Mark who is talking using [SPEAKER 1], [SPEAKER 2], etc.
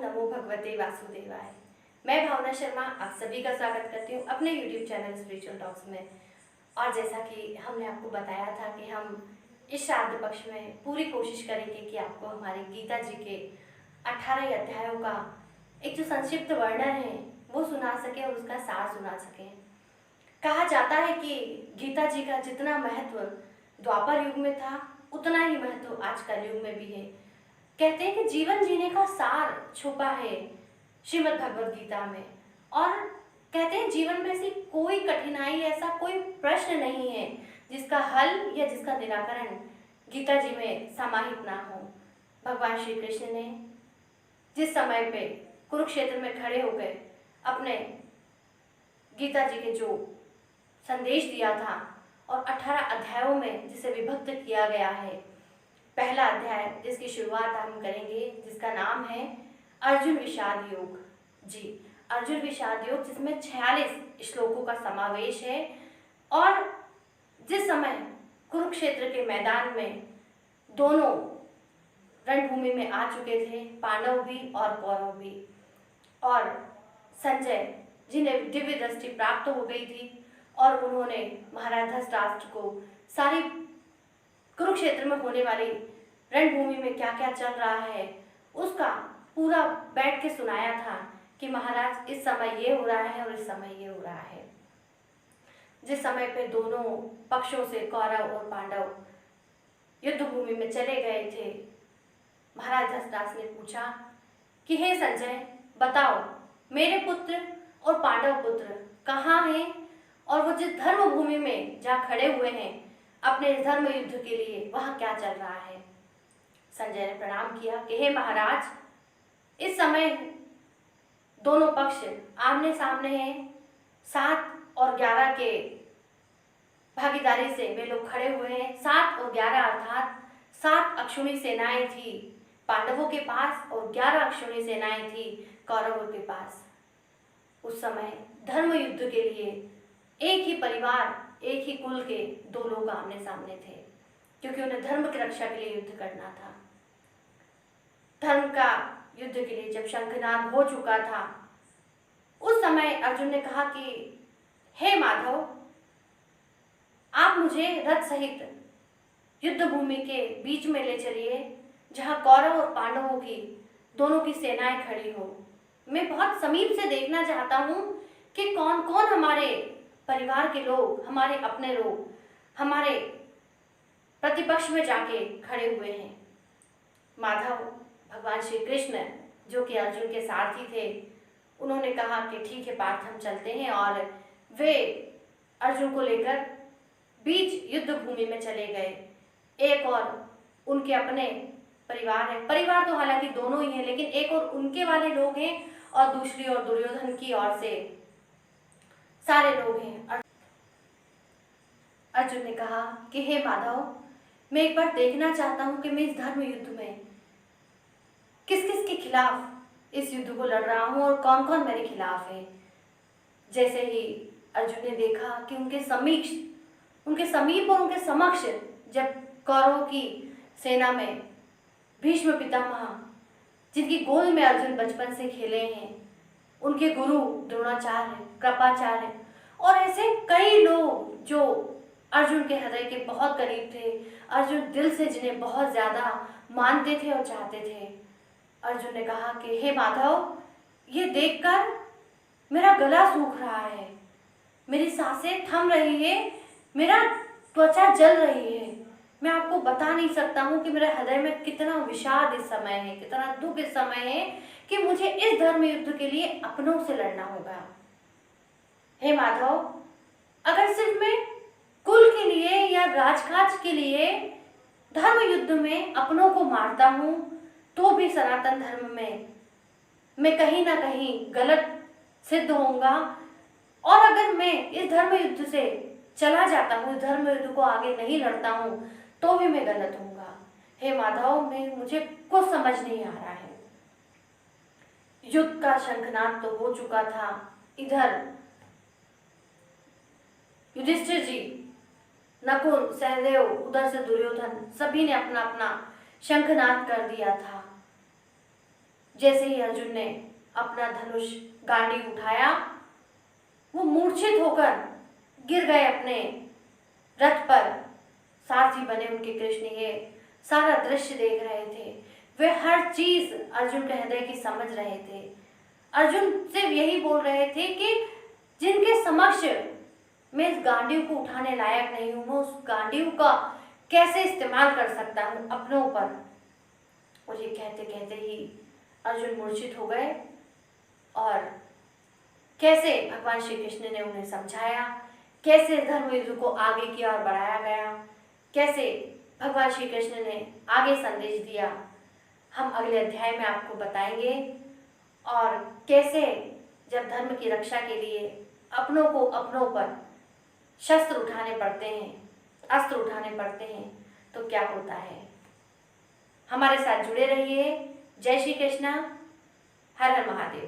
[SPEAKER 1] नमो भगवते वासुदेवाय। मैं भावना शर्मा आप सभी का स्वागत करती हूँ अपने YouTube चैनल स्पिरिचुअल टॉक्स में। और जैसा कि हमने आपको बताया था कि हम इस श्राद्ध पक्ष में पूरी कोशिश करेंगे कि आपको हमारे गीता जी के 18 अध्यायों का एक जो संक्षिप्त वर्णन है वो सुना सके और उसका सार सुना सकें। कहा जाता है कि गीता जी का जितना महत्व द्वापर युग में था उतना ही महत्व आज कलयुग में भी है। कहते हैं कि जीवन जीने का सार छुपा है श्रीमद् भगवद गीता में। और कहते हैं जीवन में ऐसी कोई कठिनाई, ऐसा कोई प्रश्न नहीं है जिसका हल या जिसका निराकरण गीता जी में समाहित ना हो। भगवान श्री कृष्ण ने जिस समय पे कुरुक्षेत्र में खड़े हो गए अपने गीता जी के जो संदेश दिया था और 18 अध्यायों में जिसे विभक्त किया गया है। पहला अध्याय जिसकी शुरुआत हम करेंगे जिसका नाम है अर्जुन विषाद योग। जी, अर्जुन विषाद योग जिसमें 46 श्लोकों का समावेश है। और जिस समय कुरुक्षेत्र के मैदान में दोनों रणभूमि में आ चुके थे, पांडव भी और कौरव भी, और संजय जिन्हें दिव्य दृष्टि प्राप्त हो गई थी और उन्होंने महाराज धृतराष्ट्र को सारी कुरुक्षेत्र में होने वाली रणभूमि में क्या क्या चल रहा है उसका पूरा बैठ के सुनाया था कि महाराज इस समय ये हो रहा है और इस समय ये हो रहा है। जिस समय पे दोनों पक्षों से कौरव और पांडव युद्ध भूमि में चले गए थे, महाराज धृतराष्ट्र ने पूछा कि हे संजय बताओ मेरे पुत्र और पांडव पुत्र कहाँ हैं और वो जिस धर्म भूमि में जहाँ खड़े हुए हैं अपने धर्म युद्ध के लिए वहाँ क्या चल रहा है। संजय ने प्रणाम किया कि हे महाराज इस समय दोनों पक्ष आमने सामने हैं। 7 और 11 के भागीदारी से वे लोग खड़े हुए हैं। 7 और 11 अर्थात 7 अक्षुणी सेनाएं थी पांडवों के पास और 11 अक्षुणी सेनाएं थी कौरवों के पास। उस समय धर्म युद्ध के लिए एक ही परिवार, एक ही कुल के 2 लोग आमने सामने थे क्योंकि उन्हें धर्म की रक्षा के लिए युद्ध करना था। धर्म का युद्ध के लिए जब शंखनाद हो चुका था उस समय अर्जुन ने कहा कि हे माधव आप मुझे रथ सहित युद्ध भूमि के बीच में ले चलिए जहाँ कौरव और पांडवों की दोनों की सेनाएं खड़ी हो। मैं बहुत समीप से देखना चाहता हूँ कि कौन कौन हमारे परिवार के लोग, हमारे अपने लोग हमारे प्रतिपक्ष में जाके खड़े हुए हैं। माधव भगवान श्री कृष्ण जो कि अर्जुन के सारथी थे उन्होंने कहा कि ठीक है पार्थ हम चलते हैं। और वे अर्जुन को लेकर बीच युद्ध भूमि में चले गए। एक और उनके अपने परिवार है, परिवार तो हालांकि दोनों ही हैं लेकिन एक और उनके वाले लोग हैं और दूसरी ओर दुर्योधन की ओर से सारे लोग हैं। अर्जुन ने कहा कि हे माधव मैं एक बार देखना चाहता हूं कि मैं इस धर्म युद्ध में किस किस के खिलाफ इस युद्ध को लड़ रहा हूं और कौन कौन मेरे खिलाफ है। जैसे ही अर्जुन ने देखा कि उनके समीप और उनके समक्ष जब कौरवों की सेना में भीष्म पितामह जिनकी गोद में अर्जुन बचपन से खेले हैं, उनके गुरु द्रोणाचार्य, कृपाचार्य और ऐसे कई लोग जो अर्जुन के हृदय के बहुत करीब थे, अर्जुन दिल से जिन्हें बहुत ज़्यादा मानते थे और चाहते थे। अर्जुन ने कहा कि हे माधव ये देखकर मेरा गला सूख रहा है, मेरी सांसें थम रही है, मेरा त्वचा जल रही है। मैं आपको बता नहीं सकता हूँ कि मेरे हृदय में कितना विषाद इस समय है, कितना दुख इस समय है कि मुझे इस धर्म युद्ध के लिए अपनों से लड़ना होगा। हे माधव अगर सिर्फ मैं कुल के लिए या राजकाज के लिए धर्म युद्ध में अपनों को मारता हूँ तो भी सनातन धर्म में मैं कहीं ना कहीं गलत सिद्ध होऊंगा। और अगर मैं इस धर्म युद्ध से चला जाता हूँ, इस धर्म युद्ध को आगे नहीं लड़ता हूँ तो भी मैं गलत होऊंगा। हे माधव मुझे कुछ समझ नहीं आ रहा है। युद्ध का शंखनाद तो हो चुका था। इधर युधिष्ठिर जी, नकुल, सहदेव, उधर से दुर्योधन सभी ने अपना अपना शंखनाद कर दिया था। जैसे ही अर्जुन ने अपना धनुष गांडी उठाया, वो मूर्छित होकर गिर गए अपने रथ पर। सारथी बने उनके कृष्ण ये सारा दृश्य देख रहे थे, वे हर चीज अर्जुन के हृदय की समझ रहे थे। अर्जुन सिर्फ यही बोल रहे थे कि जिनके समक्ष मैं इस गांडीव को उठाने लायक नहीं हूं, मैं उस गांडीव का कैसे इस्तेमाल कर सकता हूं अपनों पर। और ये कहते कहते ही अर्जुन मूर्छित हो गए। और कैसे भगवान श्री कृष्ण ने उन्हें समझाया, कैसे धर्म युद्ध को आगे की ओर बढ़ाया गया, कैसे भगवान श्री कृष्ण ने आगे संदेश दिया, हम अगले अध्याय में आपको बताएंगे। और कैसे जब धर्म की रक्षा के लिए अपनों को अपनों पर शस्त्र उठाने पड़ते हैं, अस्त्र उठाने पड़ते हैं, तो क्या होता है। हमारे साथ जुड़े रहिए। जय श्री कृष्णा। हर हर महादेव।